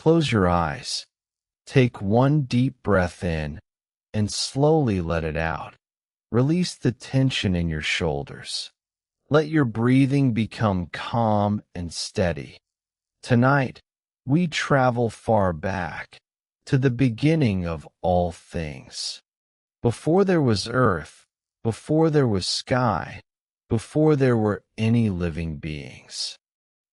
Close your eyes. Take one deep breath in and slowly let it out. Release the tension in your shoulders. Let your breathing become calm and steady. Tonight, we travel far back to the beginning of all things. Before there was earth, before there was sky, before there were any living beings.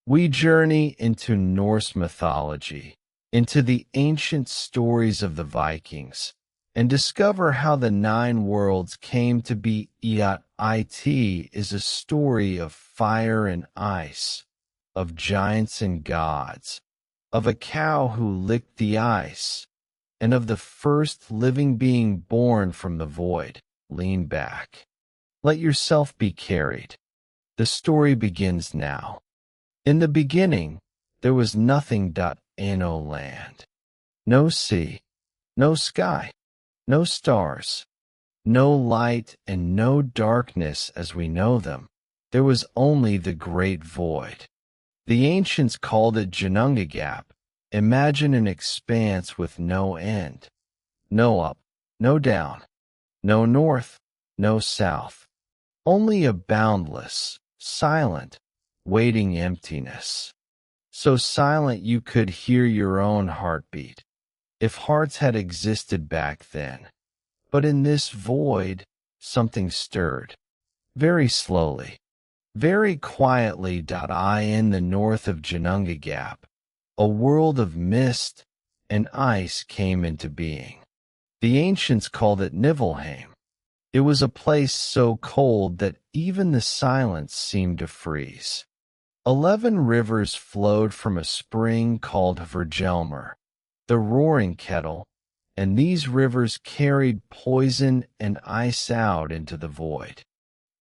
We journey into Norse mythology, into the ancient stories of the Vikings, and discover how the 9 worlds came to be. It is a story of fire and ice, of giants and gods, of a cow who licked the ice, and of the first living being born from the void. Lean back. Let yourself be carried. The story begins now. In the beginning, there was nothing. No land, no sea, no sky, no stars, no light and no darkness as we know them. There was only the great void. The ancients called it Ginnungagap. Imagine an expanse with no end. No up, no down, no north, no south. Only a boundless, silent, waiting emptiness. So silent you could hear your own heartbeat, if hearts had existed back then. But in this void, something stirred. Very slowly, very quietly. In the north of Ginnungagap, a world of mist and ice came into being. The ancients called it Niflheim. It was a place so cold that even the silence seemed to freeze. 11 rivers flowed from a spring called Hvergelmir, the roaring kettle, and these rivers carried poison and ice out into the void.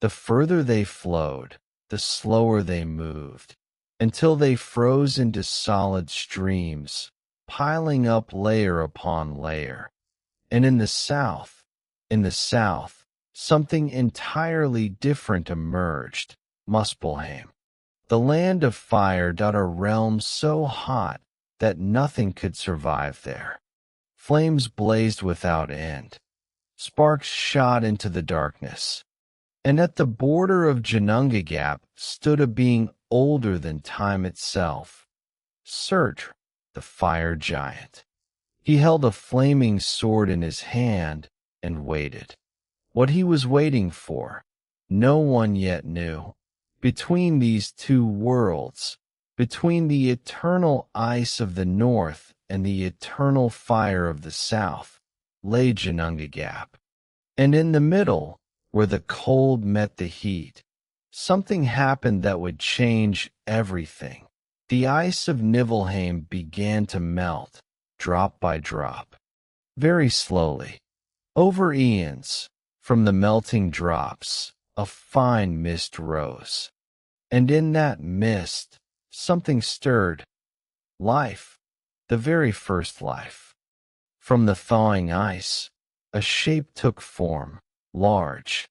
The further they flowed, the slower they moved, until they froze into solid streams, piling up layer upon layer. And in the south, something entirely different emerged, Muspelheim. The land of fire. A realm so hot that nothing could survive there. Flames blazed without end. Sparks shot into the darkness. And at the border of Ginnungagap stood a being older than time itself. Surtr, the fire giant. He held a flaming sword in his hand and waited. What he was waiting for, no one yet knew. Between these 2 worlds, between the eternal ice of the north and the eternal fire of the south, lay Ginnungagap. And in the middle, where the cold met the heat, something happened that would change everything. The ice of Niflheim began to melt, drop by drop. Very slowly. Over eons, from the melting drops, a fine mist rose. And in that mist, something stirred. Life, the very first life. From the thawing ice, a shape took form, large,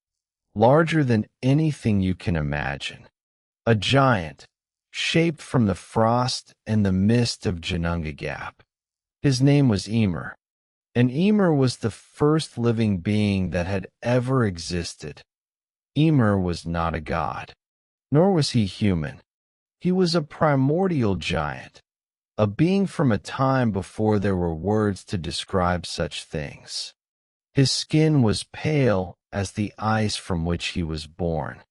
larger than anything you can imagine. A giant, shaped from the frost and the mist of Ginnungagap. His name was Ymir, and Ymir was the first living being that had ever existed. Ymir was not a god, nor was he human. He was a primordial giant, a being from a time before there were words to describe such things. His skin was pale as the ice from which he was born.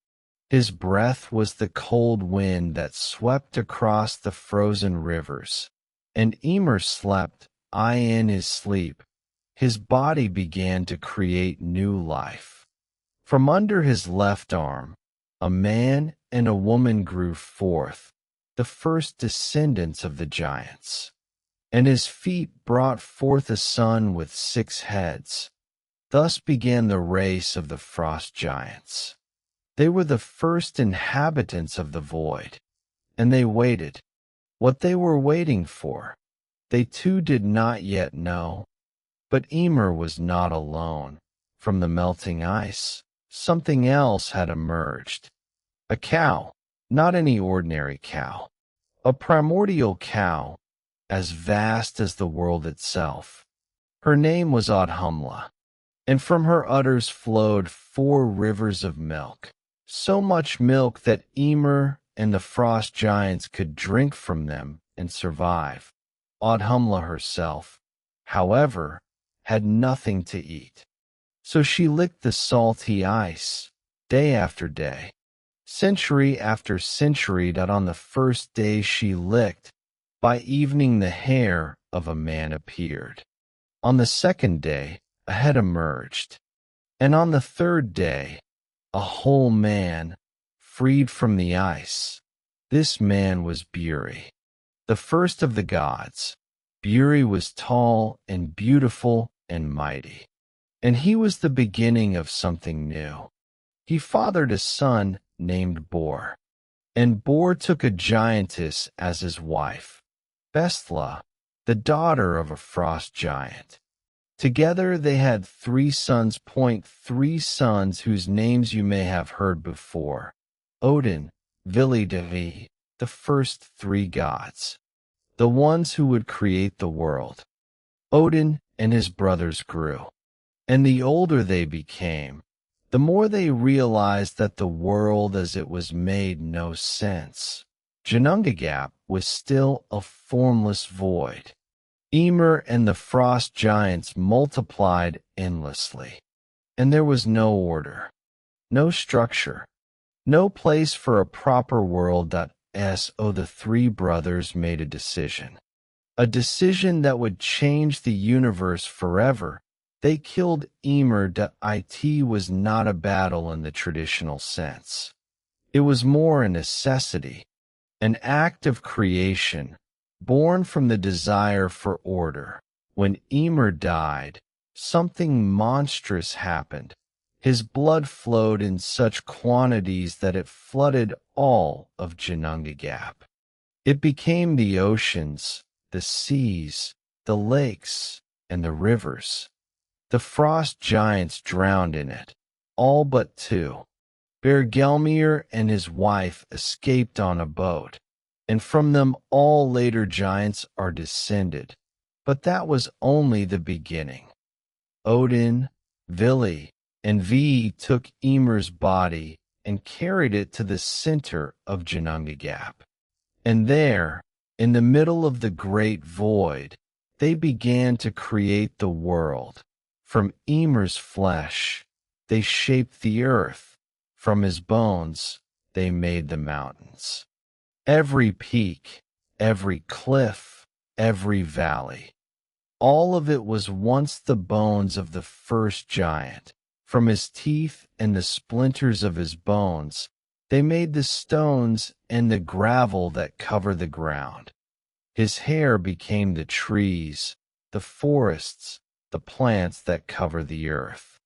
His breath was the cold wind that swept across the frozen rivers. And Ymir slept. In his sleep, his body began to create new life. From under his left arm, a man and a woman grew forth, the first descendants of the giants. And his feet brought forth a son with 6 heads. Thus began the race of the frost giants. They were the first inhabitants of the void, and they waited. What they were waiting for, they too did not yet know. But Ymir was not alone. From the melting ice, something else had emerged. A cow, not any ordinary cow, a primordial cow, as vast as the world itself. Her name was Audhumla, and from her udders flowed 4 rivers of milk, so much milk that Ymir and the frost giants could drink from them and survive. Audhumla herself, however, had nothing to eat, so she licked the salty ice, day after day, century after century, that on the first day she licked, by evening the hair of a man appeared. On the second day, a head emerged, and on the third day, a whole man, freed from the ice. This man was Buri, the first of the gods. Buri was tall and beautiful and mighty, and he was the beginning of something new. He fathered a son named Bor, and Bor took a giantess as his wife, Bestla, the daughter of a frost giant. Together they had 3 sons. 3 sons whose names you may have heard before: Odin, Vili, Devi, the first 3 gods, the ones who would create the world. Odin and his brothers grew, and the older they became, the more they realized that the world as it was made no sense. Ginnungagap was still a formless void. Ymir and the frost giants multiplied endlessly, and there was no order, no structure, no place for a proper world. So the 3 brothers made a decision that would change the universe forever. They killed Ymir. It was not a battle in the traditional sense. It was more a necessity, an act of creation, born from the desire for order. When Ymir died, something monstrous happened. His blood flowed in such quantities that it flooded all of Ginnungagap. It became the oceans, the seas, the lakes, and the rivers. The frost giants drowned in it, all but 2. Bergelmir and his wife escaped on a boat, and from them all later giants are descended. But that was only the beginning. Odin, Vili, and Ve took Ymir's body and carried it to the center of Ginnungagap. And there, in the middle of the great void, they began to create the world. From Ymir's flesh, they shaped the earth. From his bones, they made the mountains. Every peak, every cliff, every valley, all of it was once the bones of the first giant. From his teeth and the splinters of his bones, they made the stones and the gravel that cover the ground. His hair became the trees, the forests, the plants that cover the earth.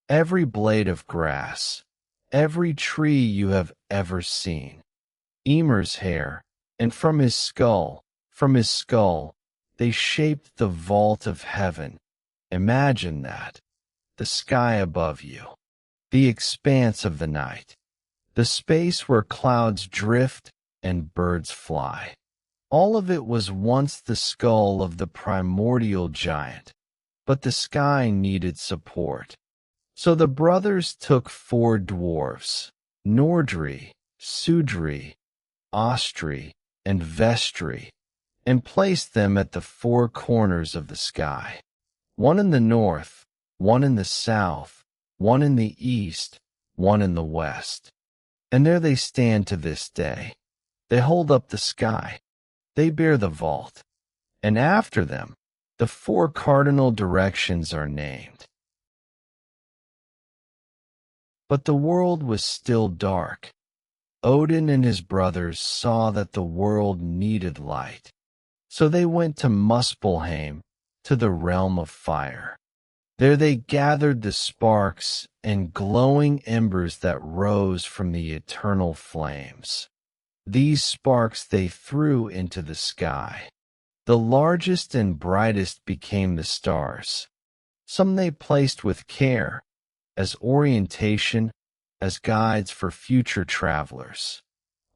Every blade of grass, every tree you have ever seen. Ymir's hair, and from his skull, they shaped the vault of heaven. Imagine that. The sky above you, the expanse of the night, the space where clouds drift and birds fly. All of it was once the skull of the primordial giant, but the sky needed support. So the brothers took 4 dwarfs, Nordri, Sudri, Ostri, and Vestri, and placed them at the 4 corners of the sky, one in the north, one in the south, one in the east, one in the west. And there they stand to this day. They hold up the sky. They bear the vault. And after them, the 4 cardinal directions are named. But the world was still dark. Odin and his brothers saw that the world needed light. So they went to Muspelheim, to the realm of fire. There they gathered the sparks and glowing embers that rose from the eternal flames. These sparks they threw into the sky. The largest and brightest became the stars. Some they placed with care, as orientation, as guides for future travelers.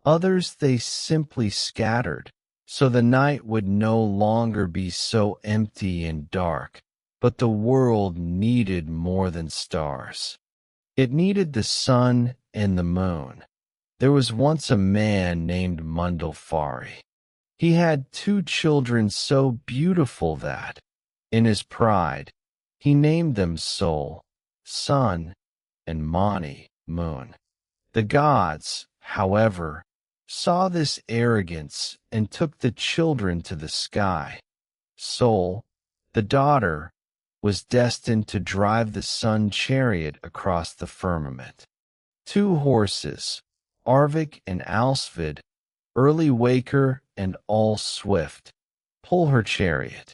Others they simply scattered, so the night would no longer be so empty and dark. But the world needed more than stars. It needed the sun and the moon. There was once a man named Mundalfari. He had two children so beautiful that, in his pride, he named them Sol, sun, and Mani, moon. The gods, however, saw this arrogance and took the children to the sky. Sol, the daughter, was destined to drive the sun chariot across the firmament. Two horses, Arvik and Alsvid, Early Waker and All Swift, pull her chariot,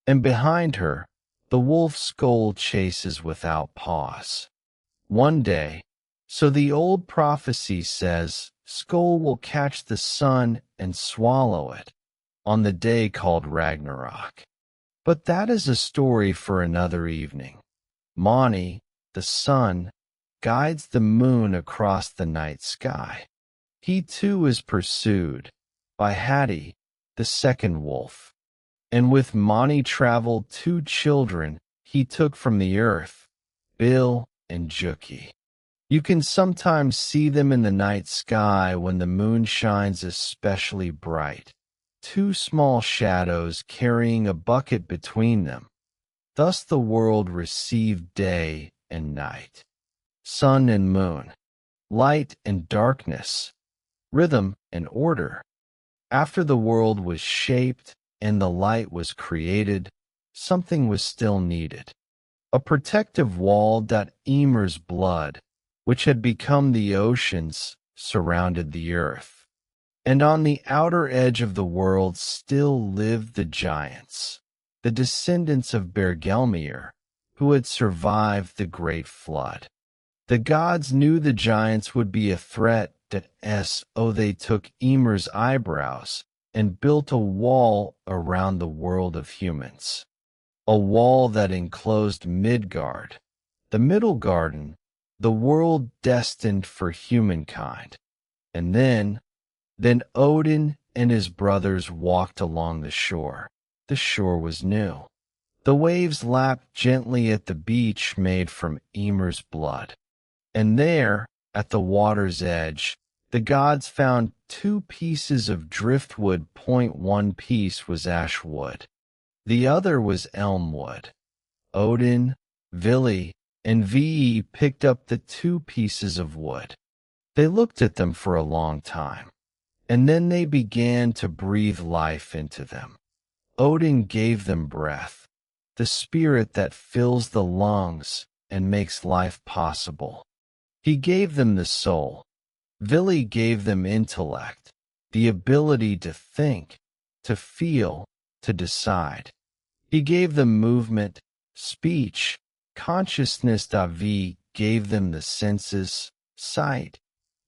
and behind her, the wolf Skoll chases without pause. One day, so the old prophecy says, Skoll will catch the sun and swallow it, on the day called Ragnarok. But that is a story for another evening. Mani, the sun, guides the moon across the night sky. He too is pursued by Hati, the second wolf. And with Mani traveled two children he took from the earth, Bil and Juki. You can sometimes see them in the night sky when the moon shines especially bright. Two small shadows carrying a bucket between them. Thus the world received day and night, sun and moon, light and darkness, rhythm and order. After the world was shaped and the light was created, something was still needed. A protective wall that Ymir's blood, which had become the oceans, surrounded the earth. And on the outer edge of the world still lived the giants, the descendants of Bergelmir, who had survived the great flood. The gods knew the giants would be a threat so they took Ymir's eyebrows and built a wall around the world of humans. A wall that enclosed Midgard, the Middle Garden, the world destined for humankind. And then Odin and his brothers walked along the shore. The shore was new. The waves lapped gently at the beach made from Ymir's blood. And there, at the water's edge, the gods found two pieces of driftwood. One piece was ash wood. The other was elm wood. Odin, Vili, and Ve picked up the two pieces of wood. They looked at them for a long time. And then they began to breathe life into them. Odin gave them breath, the spirit that fills the lungs and makes life possible. He gave them the soul. Vili gave them intellect, the ability to think, to feel, to decide. He gave them movement, speech, consciousness. Ve gave them the senses, sight,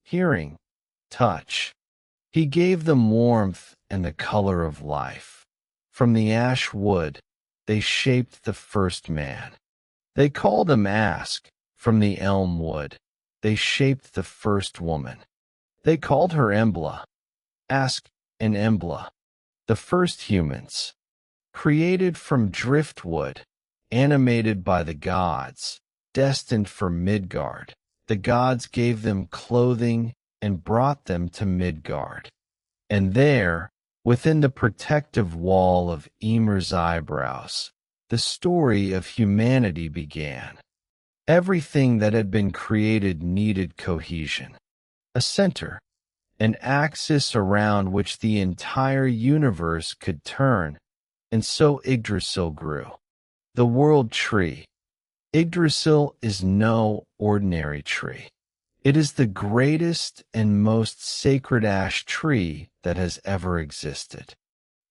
hearing, touch. He gave them warmth and the color of life. From the ash wood, they shaped the first man. They called him Ask. From the elm wood, they shaped the first woman. They called her Embla. Ask and Embla, the first humans. Created from driftwood, animated by the gods, destined for Midgard. The gods gave them clothing and brought them to Midgard. And there, within the protective wall of Ymir's eyebrows, the story of humanity began. Everything that had been created needed cohesion, a center, an axis around which the entire universe could turn, and so Yggdrasil grew. The world tree. Yggdrasil is no ordinary tree. It is the greatest and most sacred ash tree that has ever existed.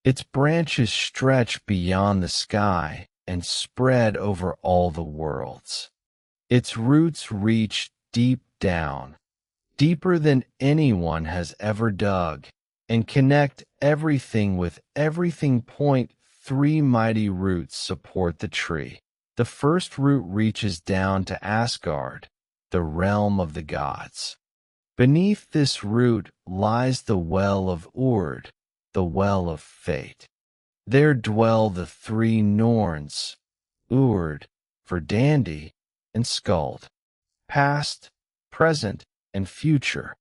Its branches stretch beyond the sky and spread over all the worlds. Its roots reach deep down, deeper than anyone has ever dug, and connect everything with everything. Three mighty roots support the tree. The first root reaches down to Asgard, the realm of the gods. Beneath this root lies the well of Urd, the well of fate. There dwell the three Norns, Urd, Verdandi, and Skuld. Past, present, and future.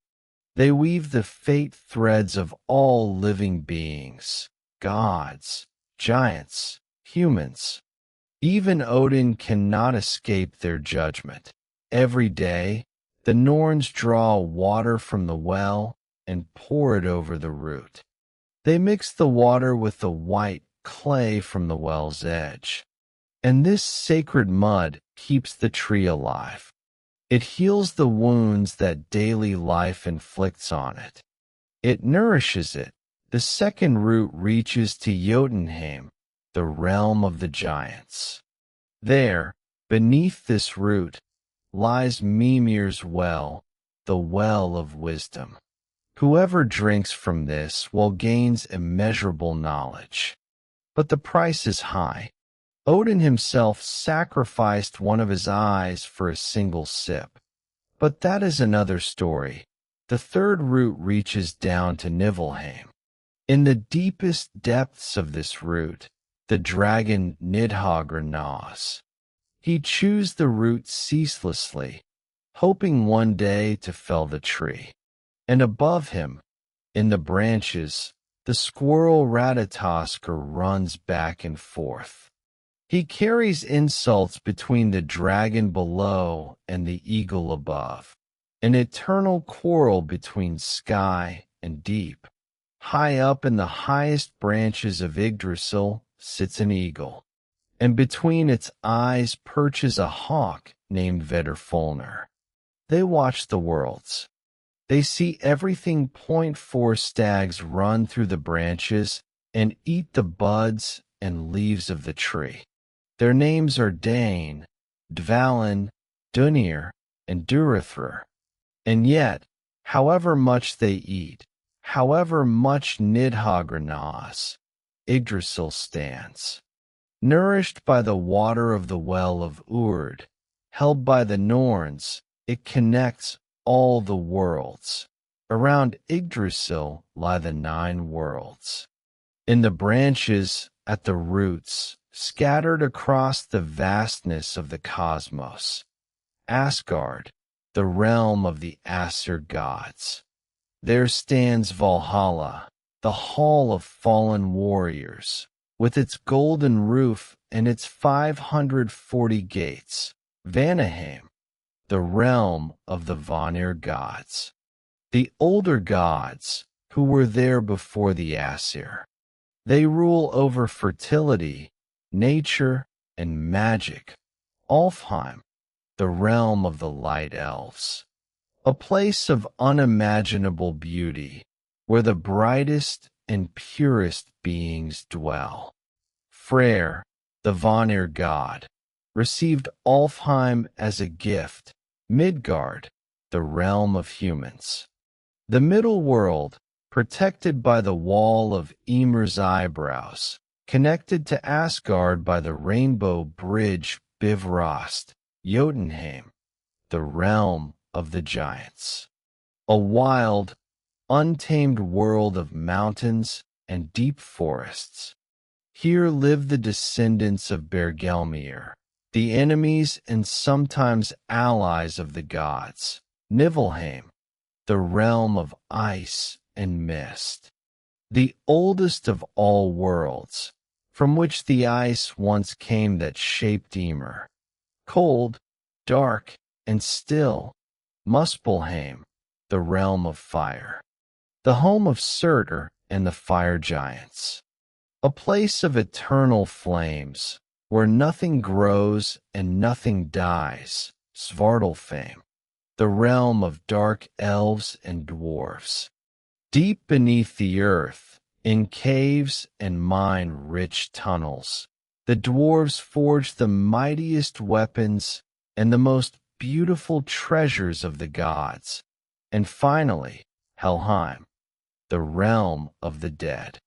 They weave the fate threads of all living beings, gods, giants, humans. Even Odin cannot escape their judgment. Every day, the Norns draw water from the well and pour it over the root. They mix the water with the white clay from the well's edge. And this sacred mud keeps the tree alive. It heals the wounds that daily life inflicts on it. It nourishes it. The second root reaches to Jotunheim, the realm of the giants. There, beneath this root, lies Mimir's well, the well of wisdom. Whoever drinks from this well gains immeasurable knowledge. But the price is high. Odin himself sacrificed one of his eyes for a single sip. But that is another story. The third root reaches down to Niflheim. In the deepest depths of this root, the dragon Nidhogr gnaws. He chews the root ceaselessly, hoping one day to fell the tree. And above him, in the branches, the squirrel Ratatoskr runs back and forth. He carries insults between the dragon below and the eagle above, an eternal quarrel between sky and deep. High up in the highest branches of Yggdrasil sits an eagle, and between its eyes perches a hawk named Vedrfolnir. They watch the worlds. They see everything. 4 stags run through the branches and eat the buds and leaves of the tree. Their names are Dane, Dvalin, Dunir, and Durathr. And yet, however much they eat, however much Nidhogr gnaws, Yggdrasil stands. Nourished by the water of the well of Urd, held by the Norns, it connects all the worlds. Around Yggdrasil lie the 9 worlds. In the branches, at the roots, scattered across the vastness of the cosmos, Asgard, the realm of the Aesir gods. There stands Valhalla, the hall of fallen warriors, with its golden roof and its 540 gates, Vanaheim, the realm of the Vanir gods. The older gods, who were there before the Aesir. They rule over fertility, nature, and magic. Alfheim, the realm of the light elves. A place of unimaginable beauty, where the brightest and purest beings dwell. Freyr, the Vanir god, received Alfheim as a gift. Midgard, the realm of humans. The middle world, protected by the wall of Ymir's eyebrows, connected to Asgard by the rainbow bridge Bifrost, Jotunheim, the realm of the giants. A wild, untamed world of mountains and deep forests. Here live the descendants of Bergelmir, the enemies and sometimes allies of the gods. Niflheim, the realm of ice and mist. The oldest of all worlds, from which the ice once came that shaped Ymir. Cold, dark, and still, Muspelheim, the realm of fire. The home of Surtur and the fire giants. A place of eternal flames, where nothing grows and nothing dies. Svartalfheim, the realm of dark elves and dwarves. Deep beneath the earth, in caves and mine-rich tunnels, the dwarves forge the mightiest weapons and the most beautiful treasures of the gods. And finally, Helheim, the realm of the dead.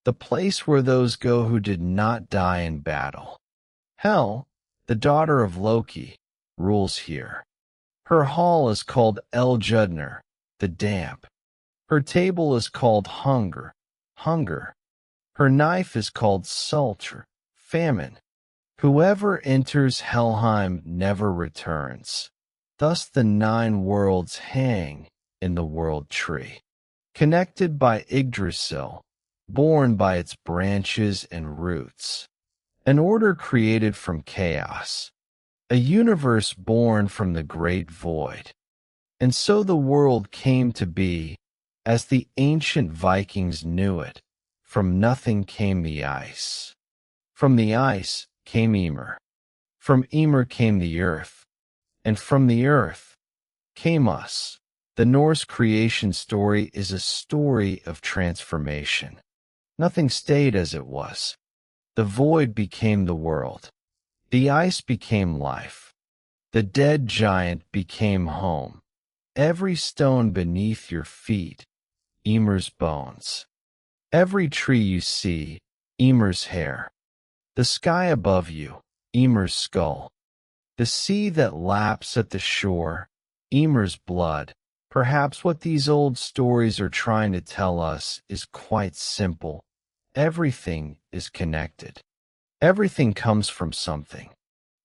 The place where those go who did not die in battle. Hel, the daughter of Loki, rules here. Her hall is called El Judnir, the damp. Her table is called Hunger, hunger. Her knife is called sultr, famine. Whoever enters Helheim never returns. Thus the 9 worlds hang in the world tree, connected by Yggdrasil, born by its branches and roots. An order created from chaos, a universe born from the great void. And so the world came to be, as the ancient Vikings knew it. From nothing came the ice. From the ice came Ymir. From Ymir came the earth. And from the earth came us. The Norse creation story is a story of transformation. Nothing stayed as it was. The void became the world. The ice became life. The dead giant became home. Every stone beneath your feet, Ymir's bones. Every tree you see, Ymir's hair. The sky above you, Ymir's skull. The sea that laps at the shore, Ymir's blood. Perhaps what these old stories are trying to tell us is quite simple. Everything is connected. Everything comes from something.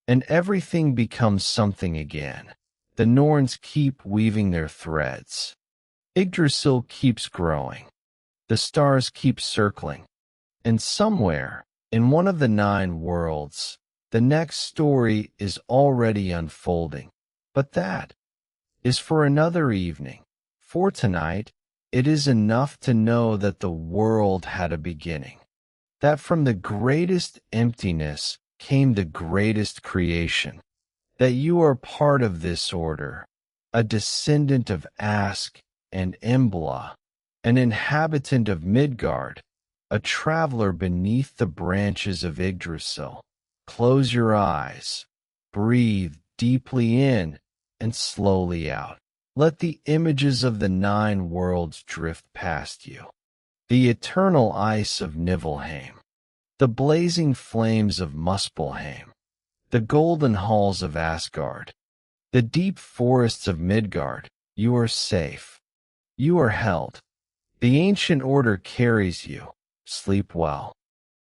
And everything becomes something again. The Norns keep weaving their threads. Yggdrasil keeps growing. The stars keep circling. And somewhere, in one of the 9 worlds, the next story is already unfolding. But that is for another evening. For tonight, it is enough to know that the world had a beginning. That from the greatest emptiness came the greatest creation. That you are part of this order, a descendant of Ask and Embla, an inhabitant of Midgard, a traveler beneath the branches of Yggdrasil. Close your eyes, breathe deeply in and slowly out. Let the images of the 9 worlds drift past you. The eternal ice of Niflheim, the blazing flames of Muspelheim, the golden halls of Asgard, the deep forests of Midgard. You are safe. You are held. The ancient order carries you. Sleep well.